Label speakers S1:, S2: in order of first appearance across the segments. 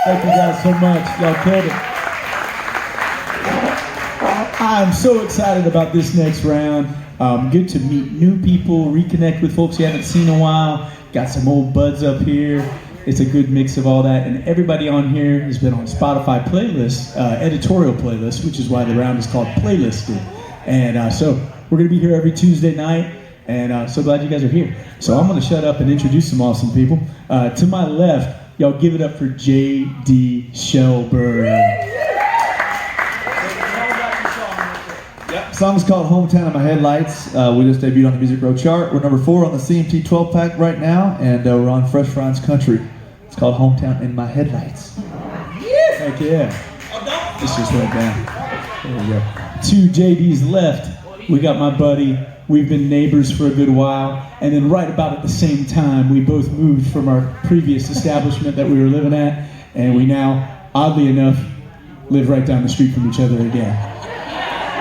S1: Thank you guys so much. Y'all killed it. I'm so excited about this next round. Good to meet new people, reconnect with folks you haven't seen in a while. Got some old buds up here. It's a good mix of all that. And everybody on here has been on Spotify playlists, editorial playlists, which is why the round is called Playlisted. And so we're going to be here every Tuesday night. And so glad you guys are here. So I'm going to shut up and introduce some awesome people. To my left, y'all give it up for J.D. Shelburne.
S2: Yep. The song's called Hometown in My Headlights. We just debuted on the Music Row chart. We're number 4 on the CMT 12 pack right now, and we're on Fresh Fries Country. It's called Hometown in My Headlights.
S1: Heck yeah. This just went down. There we go. To JD's left, we got my buddy. We've been neighbors for a good while, and then right about at the same time, we both moved from our previous establishment that we were living at, and we now, oddly enough, live right down the street from each other again.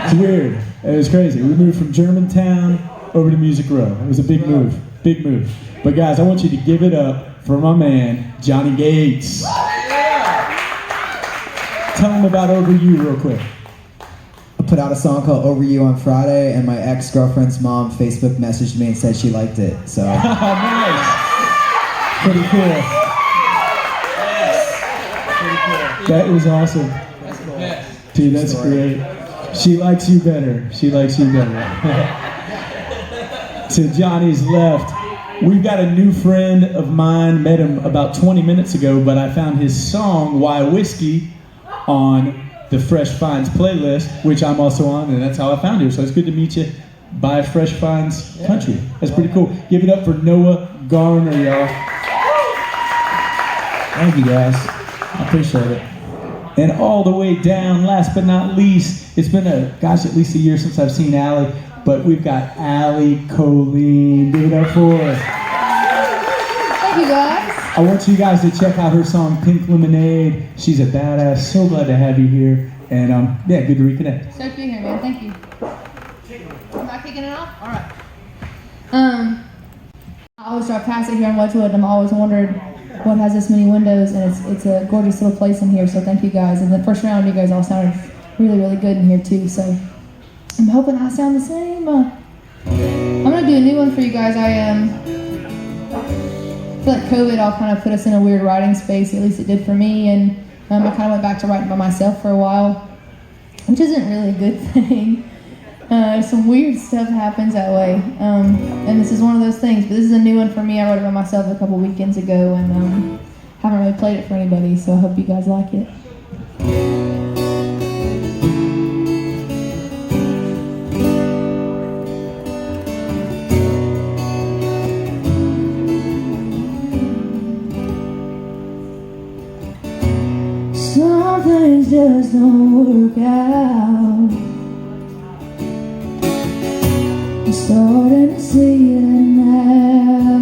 S1: It's weird. It was crazy. We moved from Germantown over to Music Row. It was a big move. Big move. But guys, I want you to give it up for my man, Johnny Gates. Tell him about Over You real quick.
S3: I put out a song called Over You on Friday, and my ex-girlfriend's mom Facebook messaged me and said she liked it. So
S1: nice. Pretty cool. That was awesome. Dude, that's great. She likes you better. She likes you better. To Johnny's left, we've got a new friend of mine. Met him about 20 minutes ago, but I found his song, Why Whiskey, on the Fresh Finds playlist, which I'm also on, and that's how I found you. So it's good to meet you by Fresh Finds Country. That's pretty cool. Give it up for Noah Garner, y'all.
S3: thank you guys. I appreciate it.
S1: And all the way down, last but not least, it's been at least a year since I've seen Allie, but we've got Allie Colleen. Give it up for her.
S4: Thank you guys.
S1: I want you guys to check out her song, Pink Lemonade. She's a badass. So glad to have you here. And yeah, good to reconnect.
S4: Stoked to be here, man. Thank you. Am I kicking it off? All right. I always drive past it here in Wedgwood, and I'm always wondered what has this many windows, and it's a gorgeous little place in here, so thank you guys. And the first round, you guys all sounded really, really good in here too, so I'm hoping I sound the same. I'm gonna do a new one for you guys. I feel like COVID all kind of put us in a weird writing space, at least it did for me, and I kind of went back to writing by myself for a while, which isn't really a good thing. Some weird stuff happens that way, and this is one of those things, but this is a new one for me. I wrote it by myself a couple weekends ago, and haven't really played it for anybody, so I hope you guys like it. Some things just don't work out. I'm starting to see it now.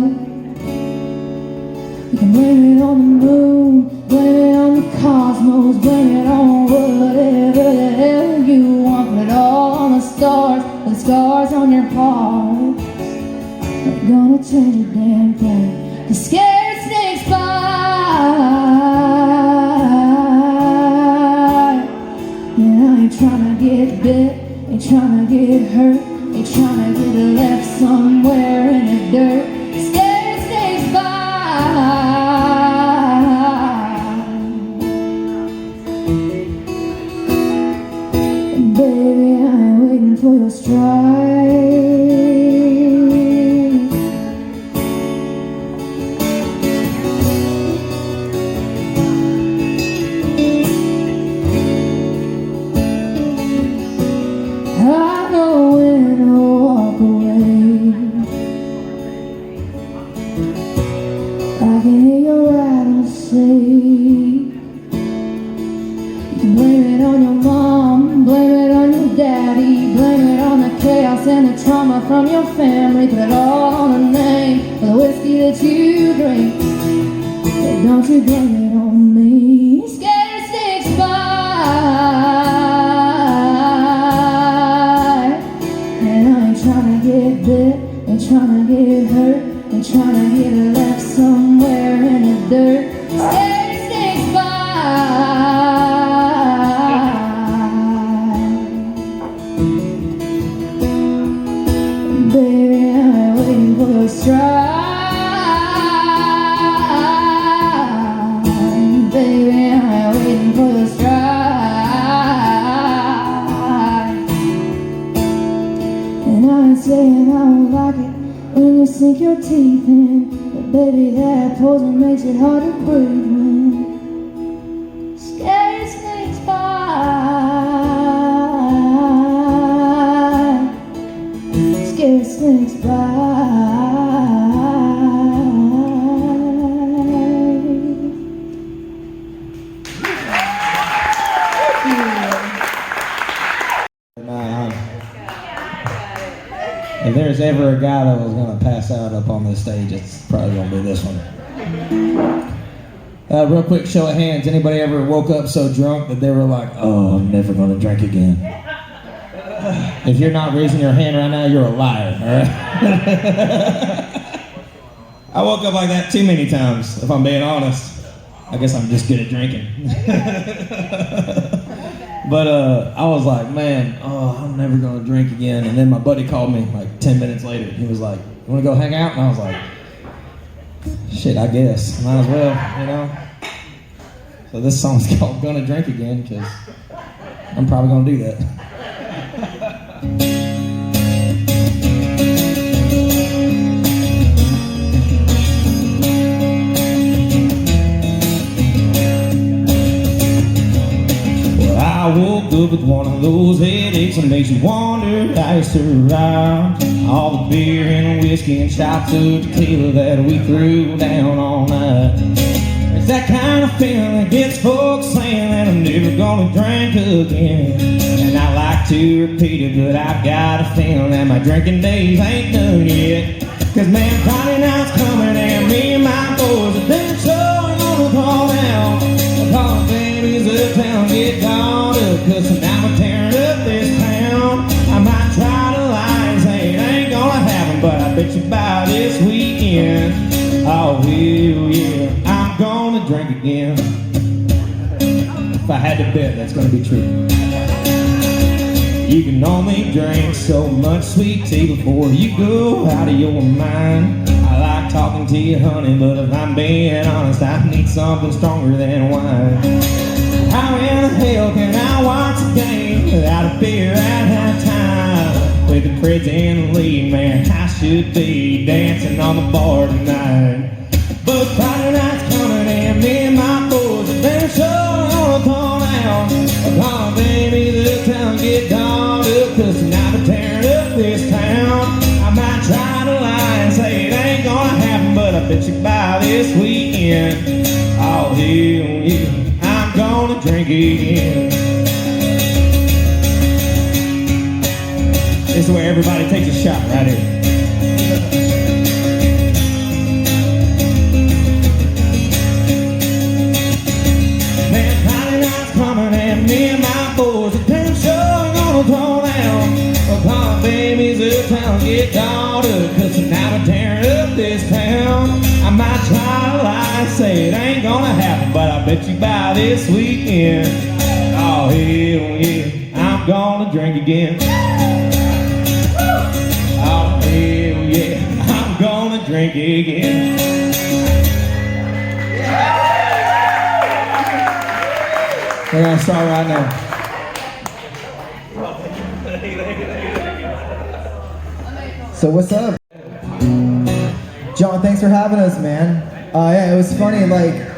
S4: You can blame it on the moon, blame it on the cosmos, blame it on whatever the hell you want. Put it all on the stars, the scars on your heart. Ain't gonna change a damn thing. The scared snakes bite. And I ain't tryna get bit, ain't tryna get hurt, ain't tryna get left somewhere in the dirt. Scared snakes bite. And baby, I ain't waiting for your strike. I know when to walk away. I can hear your rattle say. You can blame it on your mom, blame it on your daddy, blame it on the chaos and the trauma from your family. Put it all on the name of the whiskey that you drink. But don't you blame it on me. Scared snakes bite. And I ain't tryna get bit, ain't tryna get hurt, ain't tryna get left somewhere in the dirt. Scared snakes bite. sink your teeth in, but baby, that poison makes it hard to breathe when scary snakes bite. Scary snakes bite.
S5: If there's ever a guy that was going to pass out up on this stage, it's probably going to be this one. Real quick show of hands. Anybody ever woke up so drunk that they were like, oh, I'm never going to drink again? If you're not raising your hand right now, you're a liar, all right? I woke up like that too many times, if I'm being honest. I guess I'm just good at drinking. But I was like, man, I'm never going to drink again. And then my buddy called me like 10 minutes later. He was like, you want to go hang out? And I was like, shit, I guess. Might as well, you know? So this song's called Gonna Drink Again, because I'm probably going to do that. I woke up with one of those headaches that makes you wonder how you survived all the beer and whiskey and shots of tequila that we threw down all night. It's that kind of feeling that gets folks saying that I'm never gonna drink again. And I like to repeat it, but I've got a feeling that my drinking days ain't done yet. Cause man, Friday night's coming and me and my boys have been showing on the call down. Call babies uptown, get dolled up, cause tonight we're tearing up this town. I might try to lie and say it ain't gonna happen, but I bet you by this weekend, oh hell yeah, I'm gonna drink again. If I had to bet, that's gonna be true. You can only drink so much sweet tea before you go out of your mind. I like talking to you, honey, but if I'm being honest, I need something stronger than wine. How in the hell can I watch a game without a beer at halftime? With the Preds in the lead, man, I should be dancing on the bar tonight. But Friday night's coming and me and my boys have been showing on the call now. Come on, baby, the town get dolled up, cause tonight we're tearing up this town. I might try to lie and say it ain't gonna happen, but I bet you by this weekend, oh hell yeah, I'm gonna drink again. This is where everybody takes a shot right here. Man, Friday night's coming and me and my boys have been showing on the call down. Come on, babies uptown, get dolled up, cause tonight we're tearing up this town. I might try to lie and say it ain't gonna happen, but I bet you by this weekend, oh hell yeah, I'm gonna drink again. Oh hell yeah, I'm gonna drink again. We're gonna start right now.
S3: So what's up? John, thanks for having us, man. Yeah, it was funny, like,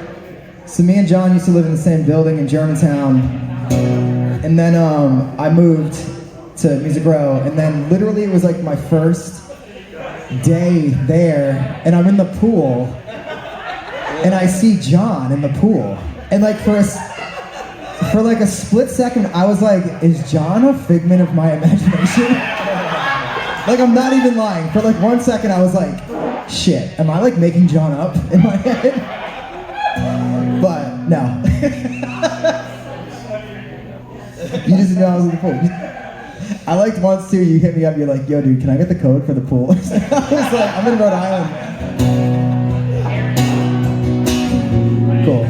S3: so me and John used to live in the same building in Germantown, and then I moved to Music Row, and then literally it was like my first day there, and I'm in the pool, and I see John in the pool, and like for like a split second, I was like, is John a figment of my imagination? Like, I'm not even lying. For like 1 second, I was like, shit, am I like making John up in my head? But no. You just know I was in the pool. I liked once too, you hit me up, you're like, yo dude, can I get the code for the pool? I was like, I'm in Rhode Island. Cool.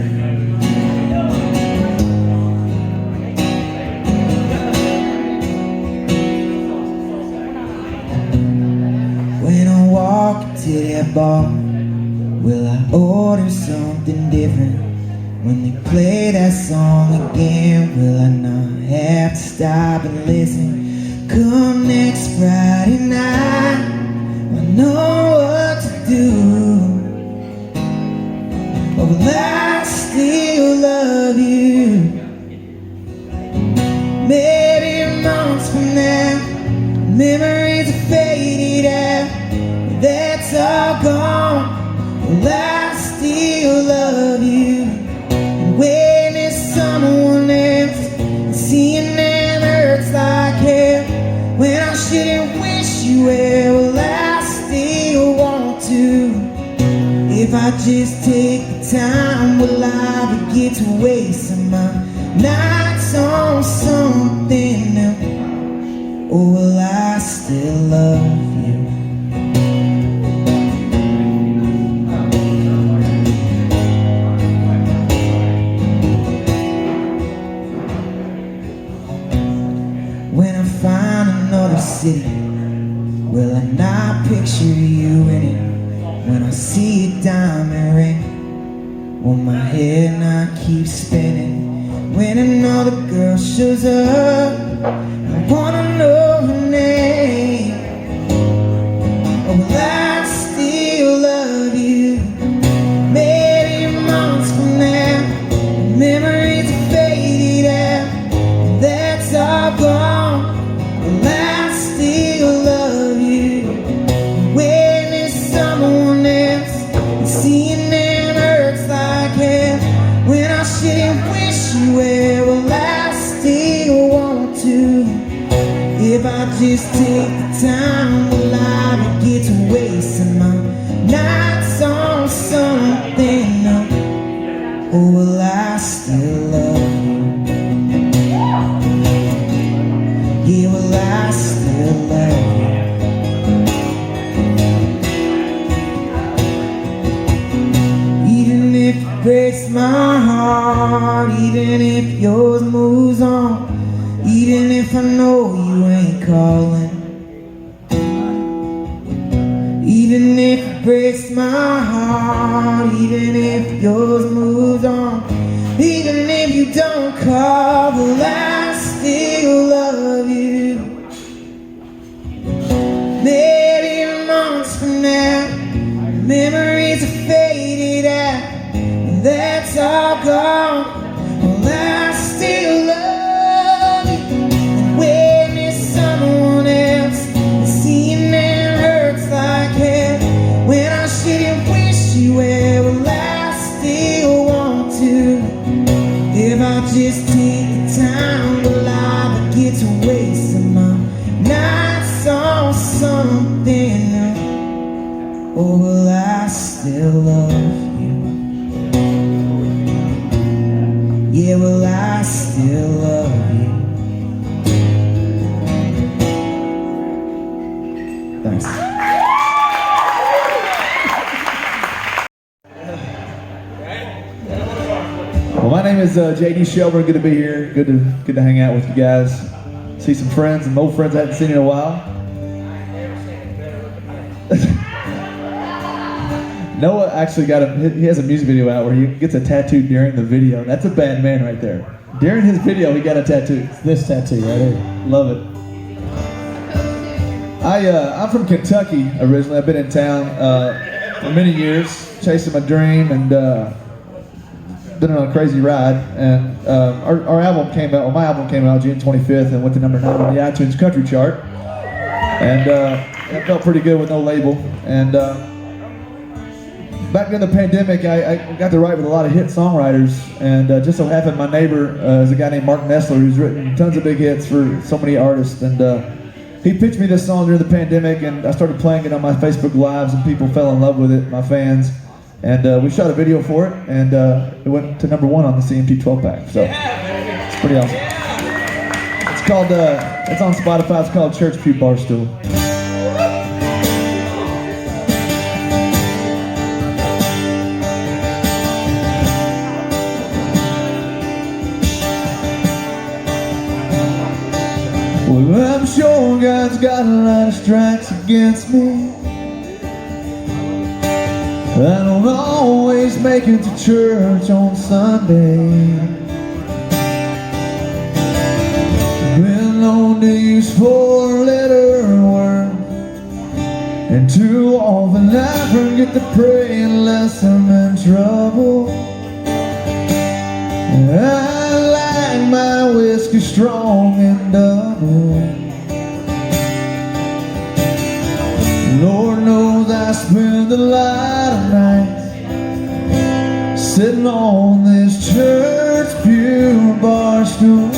S6: When I walk into that bar, will I order something different? When they play that song again, will I not have to stop and listen? Come next Friday night, I know what to do. Oh, will I still love you? Maybe months from now, memories are faded out, but that's all gone. Will I still love you? And when there's someone else, and seeing them hurts like hell. When I shouldn't wish you well, will I still want to? If I just take the time, will I begin to waste some my nights on something new? Or will I still love you? When I find another city, will I not picture you in it? When I see a diamond ring, will my head not keep spinning? When another girl shows up, I wanna know her name. Or will I still love you? Maybe months from now, memories are faded out, and that's all gone. Will I still love you? When there's someone else, and seeing them hurts like hell. When I shouldn't wish you well, will I still want to? If I just take the time, will I begin to waste my nights on something new? Or will I still love you? Yeah, will I still love you? Even if it breaks my heart, even if yours moves on, even if I know you ain't calling, even if it breaks my heart, even if yours moves on, even if you don't call, will I still love you? Maybe months from now, memories are faded out, and that's all gone. Will I still love you? And when there's someone else, and seeing them hurts like hell. When I shouldn't wish you well, will I still want to? If I just take the time, will I begin to waste my nights on something new? Or will I still love you? Yeah, will I still love you? Thanks.
S2: Well, my name is JD Shelburne. Good to be here. Good to hang out with you guys. See some friends, some old friends I haven't seen in a while. Noah actually he has a music video out where he gets a tattoo during the video. That's a bad man right there. During his video, he got a tattoo.
S1: It's this tattoo right here.
S2: Love it. I'm from Kentucky originally. I've been in town for many years, chasing my dream, and been on a crazy ride. And our album came out. Well, my album came out June 25th and went to number 9 on the iTunes country chart. And it felt pretty good with no label. And back during the pandemic, I got to write with a lot of hit songwriters, and just so happened my neighbor is a guy named Mark Nessler, who's written tons of big hits for so many artists, and he pitched me this song during the pandemic, and I started playing it on my Facebook Lives, and people fell in love with it, my fans, and we shot a video for it, and it went to number 1 on the CMT 12-pack, so it's pretty awesome. It's called, it's on Spotify, it's called Church Pew Barstool. Well, I'm sure God's got a lot of strikes against me. I don't always make it to church on Sunday. Been known to use 4-letter words and 2 too often I forget to pray unless I'm in trouble. I like my whiskey strong and double. Lord knows I spend a lot of nights sitting on this church pew bar stool,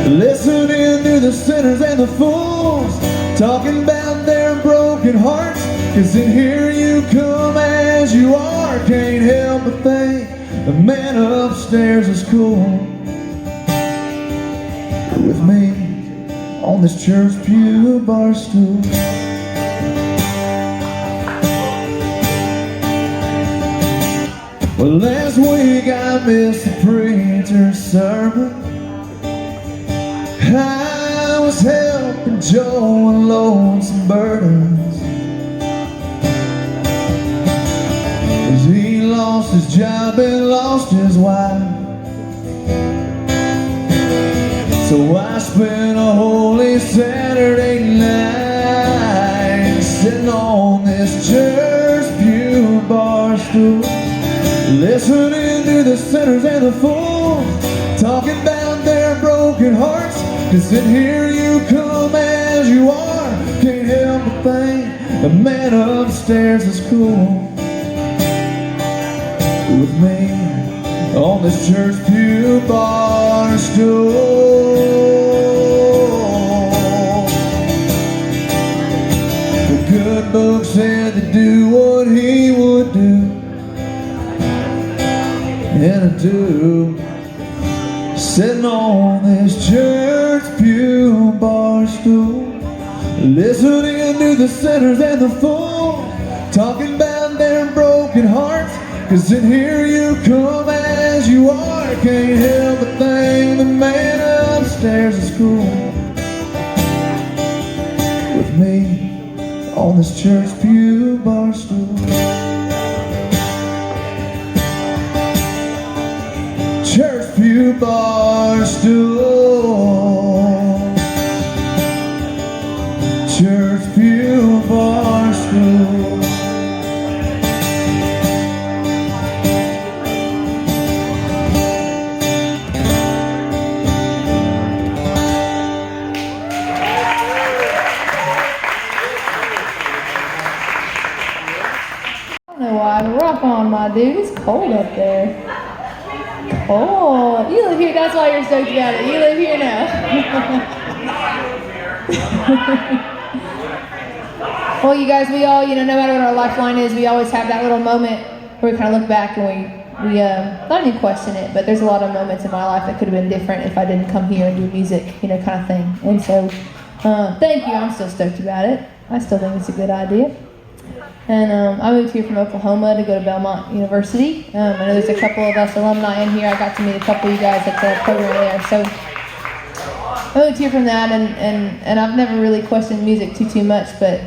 S2: listening to the sinners and the fools talking about their broken hearts. 'Cause in here you come as you are. Can't help but think the man upstairs is cool with me on this church pew bar stool. Well, last week I missed the preacher's sermon. I was helping Joe unload some burdens, 'cause he lost his job and lost his wife. So I spent a holy Saturday night sitting on this church pew bar stool, listening to the sinners and the fools talking about their broken hearts. 'Cause in here you come as you are. Can't help but think the man upstairs is cool with me on this church pew bar stool. The good book said to do what he would do, and I do. Sitting on this church pew bar stool, listening to the sinners and the fools talking about their broken hearts. 'Cause in here you come as you are. Can't help but think the man upstairs is cool with me on this church pew bar stool. Church pew bar stool. Church pew bar stool.
S4: I don't know why, but rock on, my dude. It's cold up there. Oh, you live here. That's why you're stoked about it. You live here now. Well, you guys, we all, no matter what our lifeline is, we always have that little moment where we kind of look back and we not even question it, but there's a lot of moments in my life that could have been different if I didn't come here and do music, kind of thing. And so, thank you. I'm still stoked about it. I still think it's a good idea. And I moved here from Oklahoma to go to Belmont University. I know there's a couple of us alumni in here. I got to meet a couple of you guys at the program there. So I moved here from that, and I've never really questioned music too much, but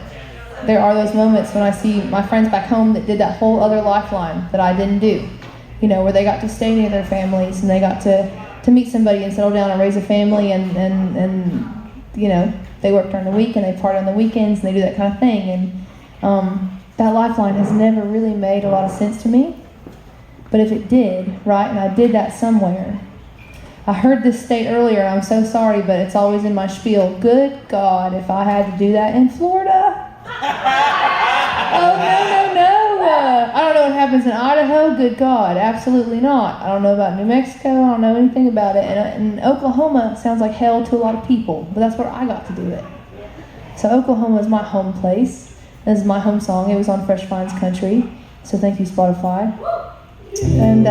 S4: there are those moments when I see my friends back home that did that whole other lifeline that I didn't do. Where they got to stay near their families and they got to meet somebody and settle down and raise a family and they work during the week and they party on the weekends and they do that kind of thing. And that lifeline has never really made a lot of sense to me. But if it did, right, and I did that somewhere. I heard this state earlier, and I'm so sorry, but it's always in my spiel. Good God, if I had to do that in Florida. Oh, no. I don't know what happens in Idaho. Good God, absolutely not. I don't know about New Mexico. I don't know anything about it. And Oklahoma sounds like hell to a lot of people, but that's where I got to do it. So Oklahoma is my home place. This is my home song. It was on Fresh Finds Country. So thank you, Spotify. And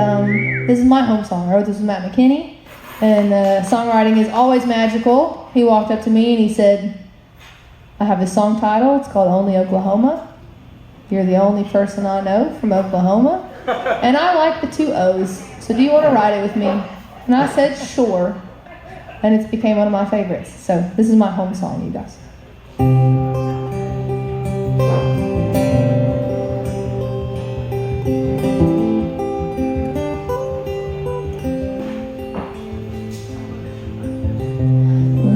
S4: this is my home song. I wrote this with Matt McKinney. And songwriting is always magical. He walked up to me and he said, I have a song title. It's called Only Oklahoma. You're the only person I know from Oklahoma. And I like the 2 O's. So do you want to write it with me? And I said, sure. And it became one of my favorites. So this is my home song, you guys.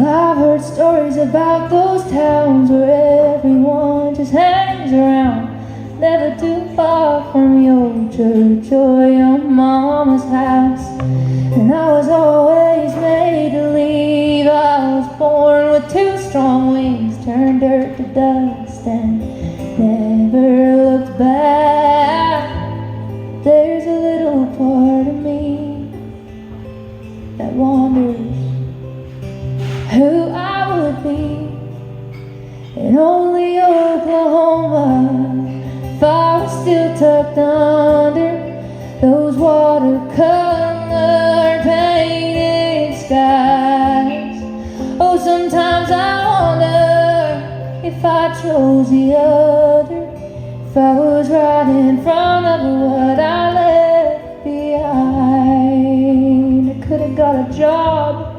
S4: I've heard stories about those towns where everyone just hangs hangs around, never too far from your church or your mama's house. And I was always made to leave. I was born with two strong wings, turned dirt to dust and never looked back. There's a little part of me that wonders who I would be in only Oklahoma if I was still tucked under those watercolor painted skies. Oh, sometimes I wonder if I chose the other, if I was right in front of what I left behind. I could have got a job,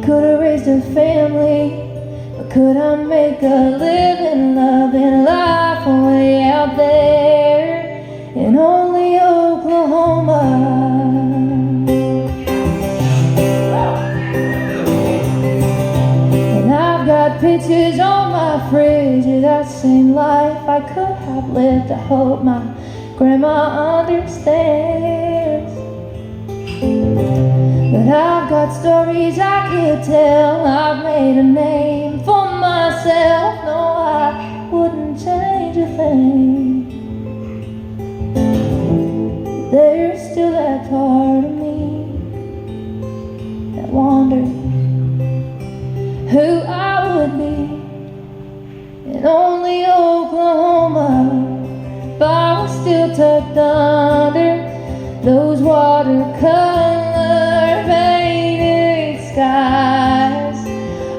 S4: could have raised a family, but could I make a living, loving life way out there in only Oklahoma? And I've got pictures on my fridge of that same life I could have lived. I hope my grandma understands. But I've got stories I could tell. I've made a name for myself. No, I wouldn't change a thing. There's still that part of me that wonders who I would be in only Oklahoma if I was still tucked under those watercolor painted skies.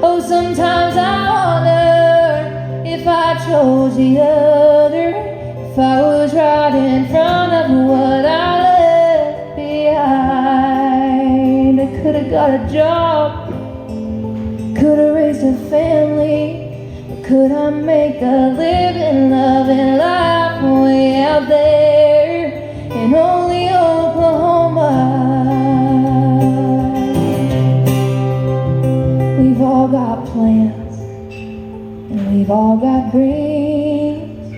S4: Oh, sometimes I wonder if I chose the other, if I was right in front of what I left behind. I could have got a job, could have raised a family, but could I make a living, loving life way out there in only Oklahoma? We've all got plans and we've all got dreams,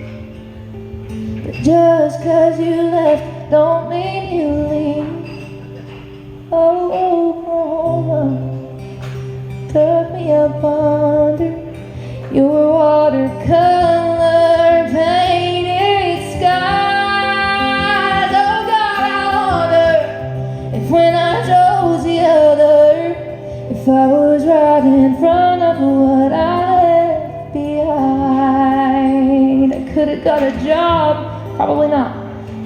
S4: but just 'cause you left don't mean you leave. Oh, Oklahoma, tuck me up under your watercolor painted skies. Oh God, I wonder if when I chose the other, if I was right in front of what I left behind. I could have got a job, probably not.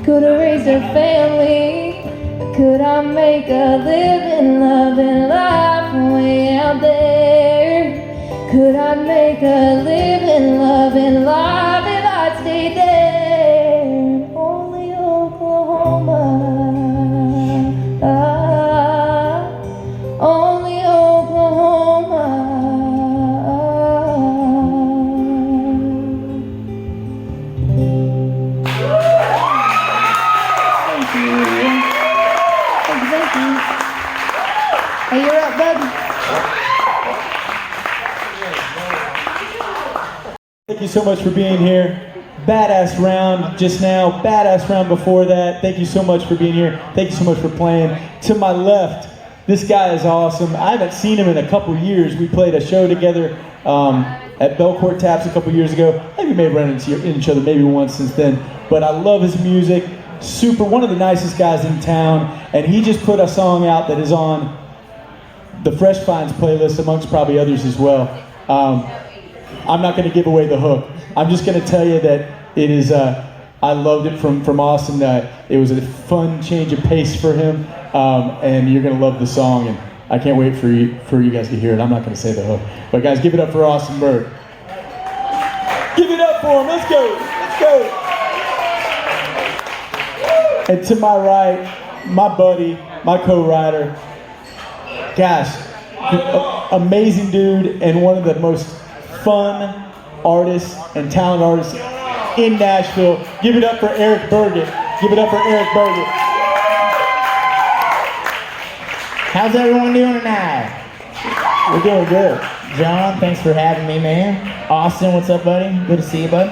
S4: Could have raised a family, but could I make a living, loving life way out there? Could I make a living, loving life if I'd stay there in only Oklahoma? Only Oklahoma. Thank you. Thank you. Hey, you're up, bud.
S1: Thank you so much for being here. Badass round just now, badass round before that. Thank you so much for being here. Thank you so much for playing. To my left, this guy is awesome. I haven't seen him in a couple years. We played a show together at Belcourt Taps a couple years ago. I think we may have run into each other maybe once since then. But I love his music. Super, one of the nicest guys in town. And he just put a song out that is on the Fresh Finds playlist, amongst probably others as well. I'm not going to give away the hook. I'm just going to tell you that it is. I loved it from Austin. It was a fun change of pace for him, and you're going to love the song. And I can't wait for you guys to hear it. I'm not going to say the hook, but guys, give it up for Austin Bird. Give it up for him. Let's go. Let's go. And to my right, my buddy, my co-writer. Gosh, amazing dude, and one of the most fun artists and talented artists in Nashville. Give it up for Eric Burgett. Give it up for Eric Burgett.
S7: How's everyone doing tonight?
S1: We're doing good.
S7: John, thanks for having me, man. Austin, what's up, buddy? Good to see you, bud.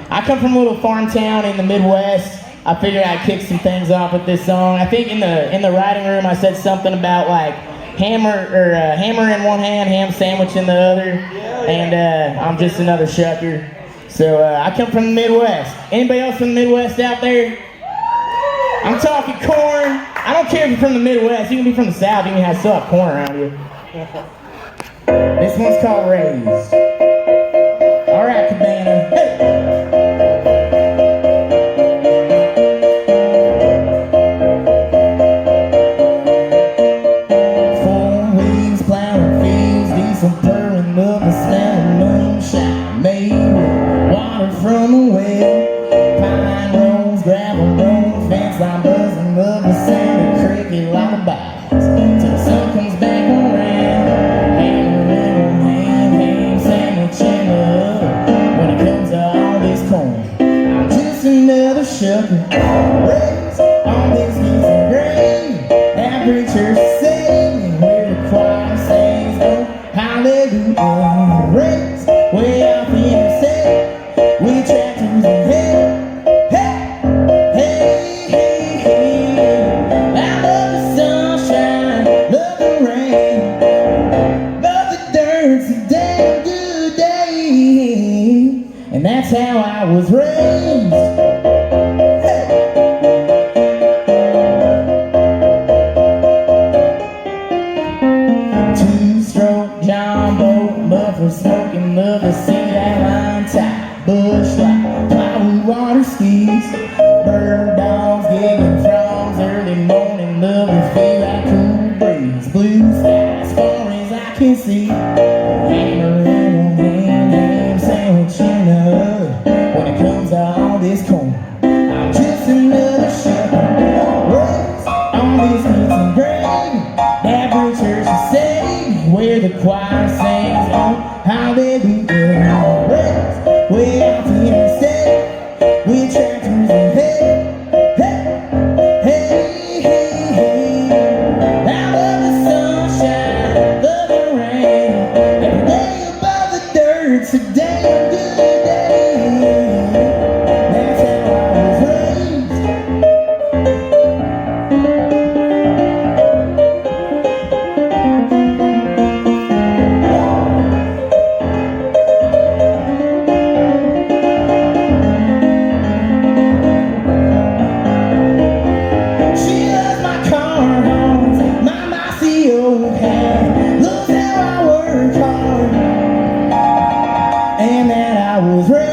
S7: I come from a little farm town in the Midwest. I figured I'd kick some things off with this song. I think in the writing room I said something about like hammer in one hand, ham sandwich in the other, and I'm just another shucker. So I come from the Midwest. Anybody else from the Midwest out there? I'm talking corn. I don't care if you're from the Midwest. You can be from the South. You can still have corn around you. This one's called Raised. All right, Cabana. Hey.
S6: From a well, pine roads, gravel roads, fence line buzzing of the sand, a cricket lullabies till the sun comes back around. Ham sandwich in the oven. When it comes to all this corn, I'm just another sugar raised on biscuits and gravy. That preacher's singing where the choir sings, oh hallelujah. Raised way out the interstate with tractors and hay, hey, hey, hey. I love the sunshine, love the rain, but the dirt's a damn good day, and that's how I was raised. Hey. Two-stroke John boat, muffler smoking, love to see that line tight. Bush light, plywood water skis, bird dogs, giggling frogs, early morning, love to feel that cool breeze, blue sky as far as I can see, hammer in a ham sandwich in the oven. When it comes to all this corn, I'm just another sugar raised on biscuits and gravy. That blue church is saved where the choir sings, oh hallelujah. Raised way out the interstate with tractors and hay, hey, hey, hey, hey. I love the sunshine, love the rain, every day above the dirt's a damn good day. That's how I was raised.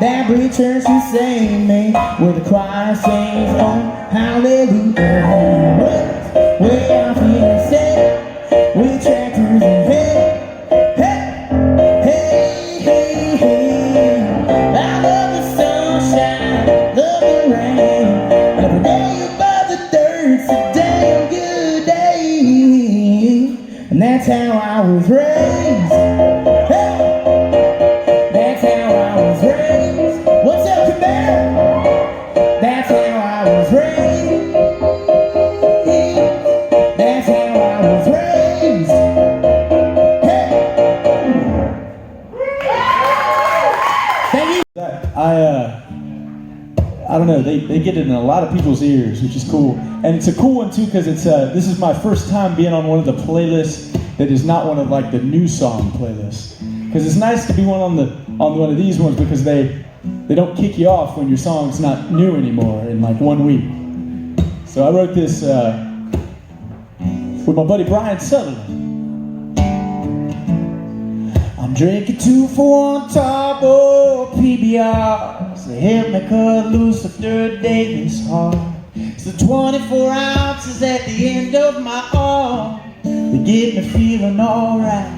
S6: That preacher should sing me where the choir sings, oh hallelujah. Way out the interstate with tractors and hay, hey, hey, hey. I love the sunshine, love the rain, every day above the dirt's a damn good day, and that's how I was raised. Hey. That's how I was raised. What's up, Cabana? That's how I was raised. That's how I was raised. Hey. Thank you.
S1: I don't know, they get it in a lot of people's ears, which is cool. And it's a cool one too, because this is my first time being on one of the playlists that is not one of like the new song playlists. Because it's nice to be on one of these ones because they don't kick you off when your song's not new anymore in like 1 week. So I wrote this with my buddy Brian Sutherland. I'm drinking 2 for 1 Turbo PBRs. They help me cut loose after a day this hard. It's the 24 ounces at the end of my arm. They get me feeling alright.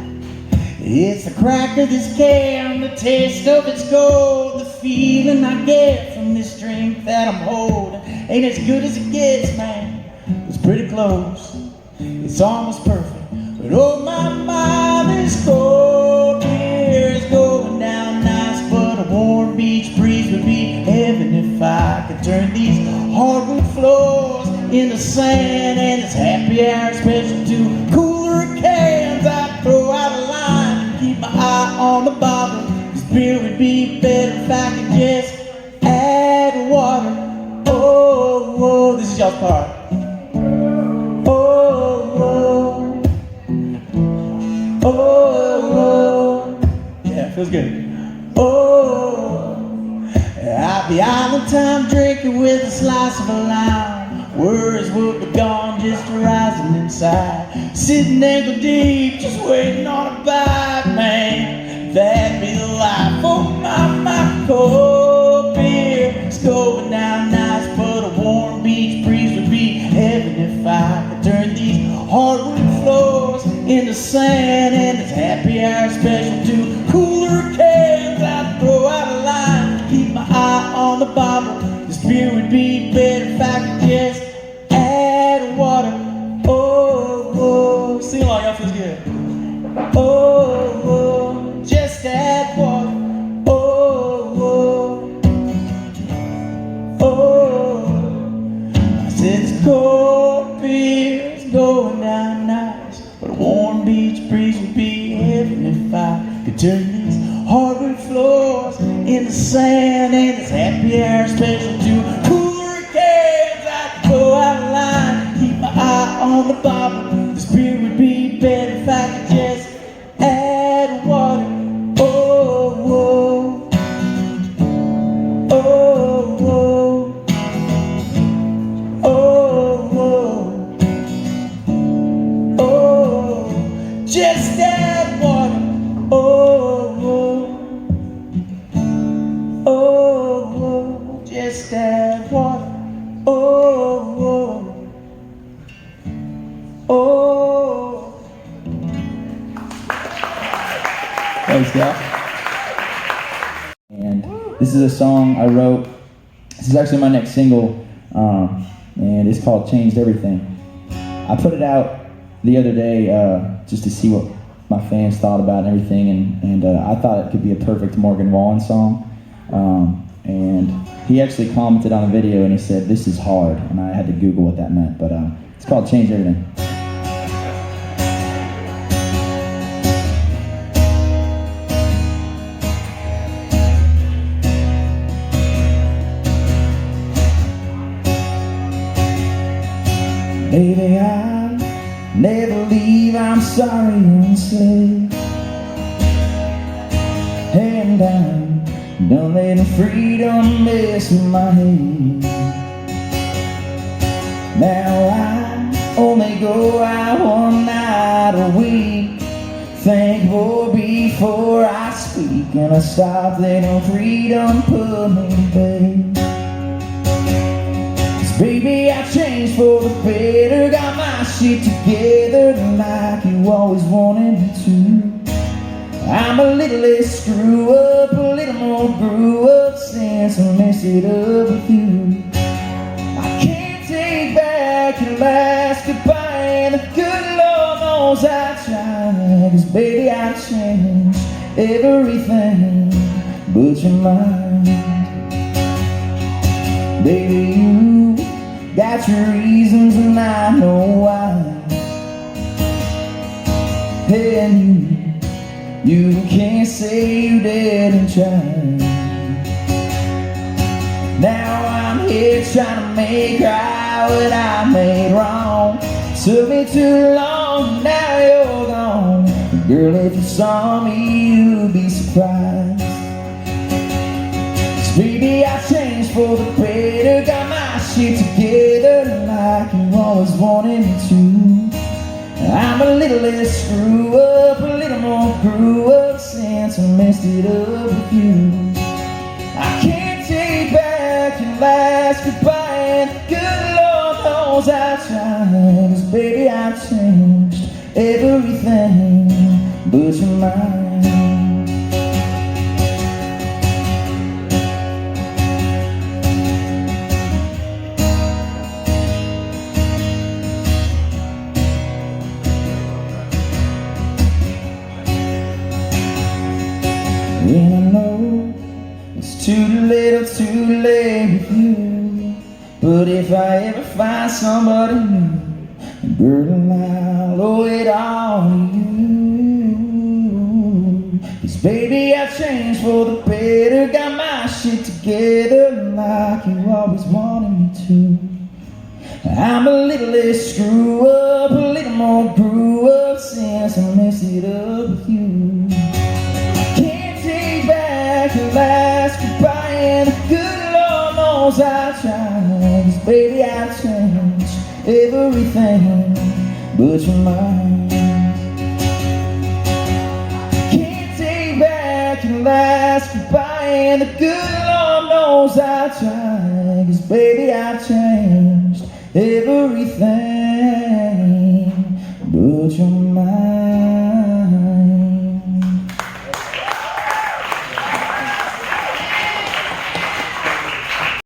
S1: It's the crack of this can, the taste of its gold, the feeling I get from this drink that I'm holding. Ain't as good as it gets, man. It's pretty close. It's almost perfect. But oh my, this cold beer is going down nice. But a warm beach breeze would be heaven if I could turn these hardwood floors into sand. And this happy hour special to cooler cans. I'd throw out a line, keep my eye on the bottle.
S7: beer would be better if I could just add water. Oh, oh, this is y'all's part. Oh, oh, oh, yeah, feels good. Oh, I'll be all the time drinking with a slice of a lime. Worries would be gone, just rising inside. Sitting ankle deep, just waiting on a bite, man. That'd be the life. Oh, my cold beer. It's going down nice, but a warm beach breeze would be heaven if I could turn these hardwood floors into sand. And this happy hour special to cooler cans I'd throw out a line. Keep my eye on the bottle. This beer would be better if I could just add water. Oh, oh, sing along, y'all, feels good. Oh, oh, just add water. Oh, oh, oh. I said this cold beer's going down nice, but a warm beach breeze would be heaven if I could turn these hardwood floors into sand. And this happy hour special to cooler cans I'd go out of line. Keep my eye on the bottle. This beer would be better if I could just add water. Oh, oh, oh, oh, oh, oh, oh, just add water. Oh, oh, oh, just add water. Oh, oh.
S8: Thanks, Scott. And this is a song I wrote. This is actually my next single, and it's called Changed Everything. I put it out the other day just to see what my fans thought about everything, and I thought it could be a perfect Morgan Wallen song. And he actually commented on a video and he said, "This is hard," and I had to Google what that meant, but it's called Change Everything. Baby, I'll never leave, I'm sorry, and say, hand down, don't let the freedom mess with my head. Now I only go out one night a week, think more before I speak, and I stop letting freedom put me to bed. Baby, I changed for the better, got my shit together like you always wanted me to. I'm a little less screw up, a little more grew up since I messed it up with you. I can't take back your last goodbye, and the good Lord knows I tried, 'cause baby, I changed everything but your mind. Baby, you got your reasons and I know why. And you can't say you didn't try. Now I'm here trying to make right what I made wrong. Took me too long, now you're gone. Girl, if you saw me, you'd be surprised. Baby, I changed for the better, got my shit together like you always wanted me to. I'm a little less screw up, a little more grew up since I messed it up with you. I can't take back your last goodbye, and the good Lord knows I tried, 'cause baby, I've changed everything but your mind. And I know it's too little, too late with you, but if I ever find somebody new, girl, I'll owe it all to you. 'Cause baby, I've changed for the better. Got my shit together like you always wanted me to. I'm a little less screw up, a little more grew up since I messed it up with you. Can't take back the last goodbye, and the good Lord knows I tried. 'Cause baby, I've changed everything but your mind. Can't take back your last goodbye, and the good Lord knows I tried. 'Cause baby, I've changed everything